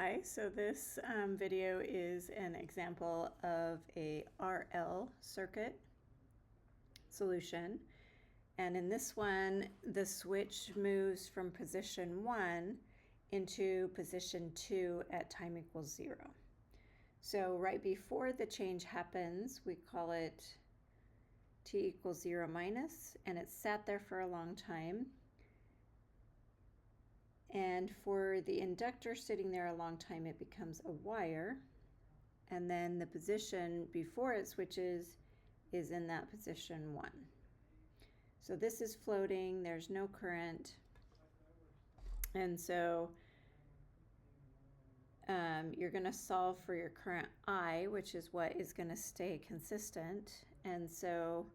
Hi, so this video is an example of a RL circuit solution. And in this one, the switch moves from position 1 into position 2 at time equals 0. So right before the change happens, we call it t equals 0 minus, and it's sat there for a long time. And for the inductor sitting there a long time, it becomes a wire. And then the position before it switches is in that position 1. So this is floating, there's no current. And so you're going to solve for your current I, which is what is going to stay consistent. And so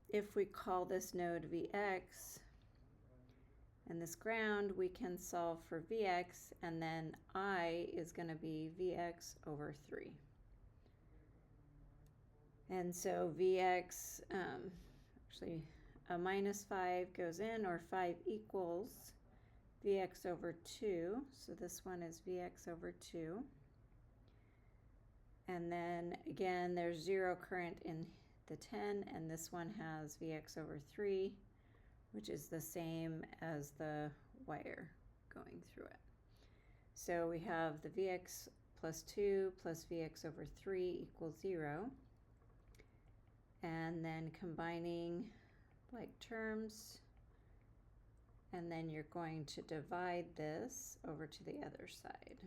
if we call this node Vx, and this ground, we can solve for Vx, and then I is going to be Vx over 3. And so Vx, actually a minus 5 goes in, or 5 equals Vx over 2. So this one is Vx over 2. And then again, there's 0 current in the 10, and this one has Vx over 3. Which is the same as the wire going through it. So we have the Vx plus 2 plus Vx over 3 equals 0. And then combining like terms, and then you're going to divide this over to the other side.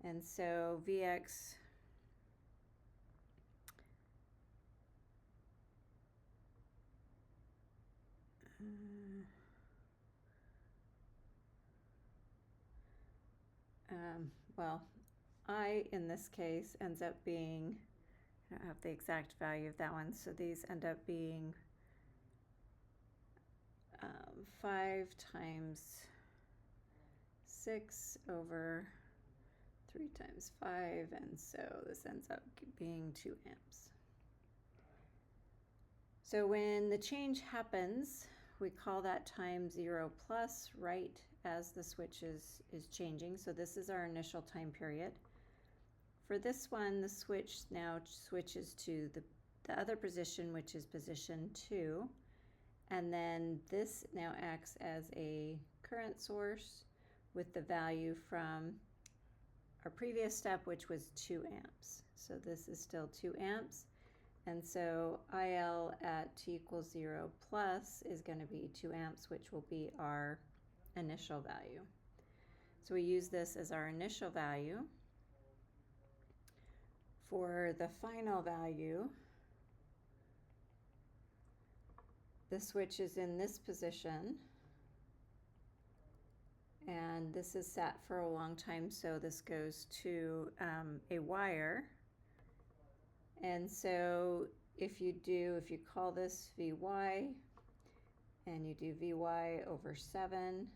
And so Vx well, I in this case ends up being, I don't have the exact value of that one, so these end up being 5 times 6 over 3 times 5, and so this ends up being 2 amps. So when the change happens, we call that time 0 plus right as the switch is changing. So this is our initial time period. For this one, the switch now switches to the other position, which is position 2. And then this now acts as a current source with the value from our previous step, which was 2 amps. So this is still 2 amps. And so IL at t equals 0 plus is going to be 2 amps, which will be our initial value. So we use this as our initial value. For the final value, the switch is in this position, and this is sat for a long time, so this goes to a wire. And so if you call this Vy, and you do Vy over 7,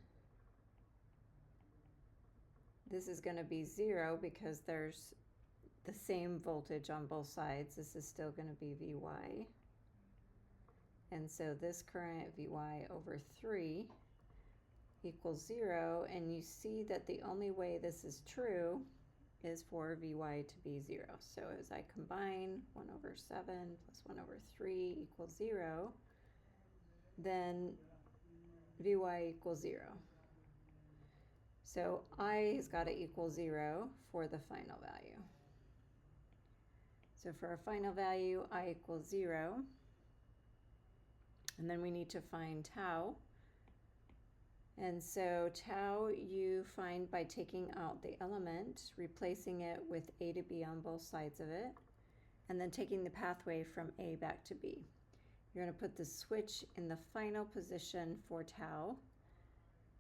this is going to be 0 because there's the same voltage on both sides. This is still going to be Vy. And so this current Vy over 3 equals 0, and you see that the only way this is true is for Vy to be 0. So as I combine 1 over 7 plus 1 over 3 equals 0, then Vy equals 0. So I has got to equal 0 for the final value. So for our final value, I equals 0. And then we need to find tau. And so tau you find by taking out the element, replacing it with A to B on both sides of it, and then taking the pathway from A back to B. You're going to put the switch in the final position for tau.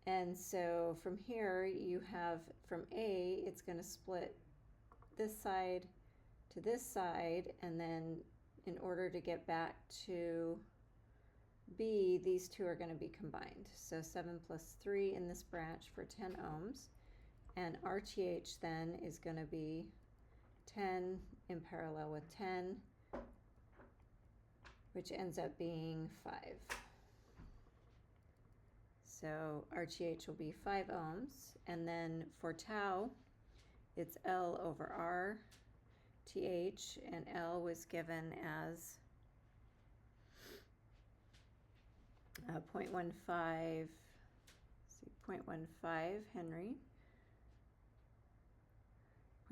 And so from here you have from A, it's going to split this side to this side, and then in order to get back to B, these two are going to be combined. So 7 plus 3 in this branch for 10 ohms. And RTH then is going to be 10 in parallel with 10, which ends up being 5. So RTH will be 5 ohms. And then for tau, it's L over R TH, and L was given as 0.15, 0.15 Henry.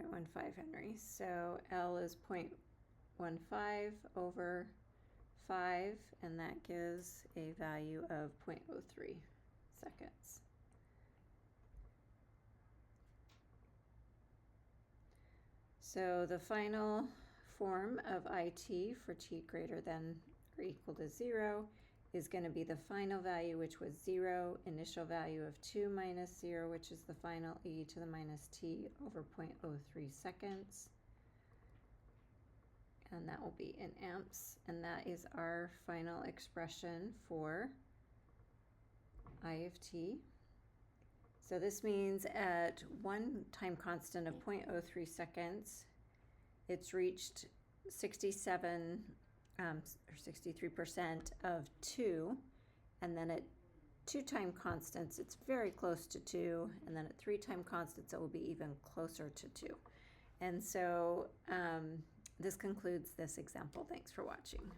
0.15 Henry. So L is 0.15 over 5, and that gives a value of 0.03 seconds. So the final form of IT for t greater than or equal to 0 is going to be the final value, which was 0, initial value of 2 minus 0, which is the final e to the minus t over 0.03 seconds. And that will be in amps, and that is our final expression for I of t. So this means at one time constant of 0.03 seconds, it's reached 67 or 63% of 2, and then at 2 time constants, it's very close to 2, and then at 3 time constants, it will be even closer to 2. And so this concludes this example. Thanks for watching.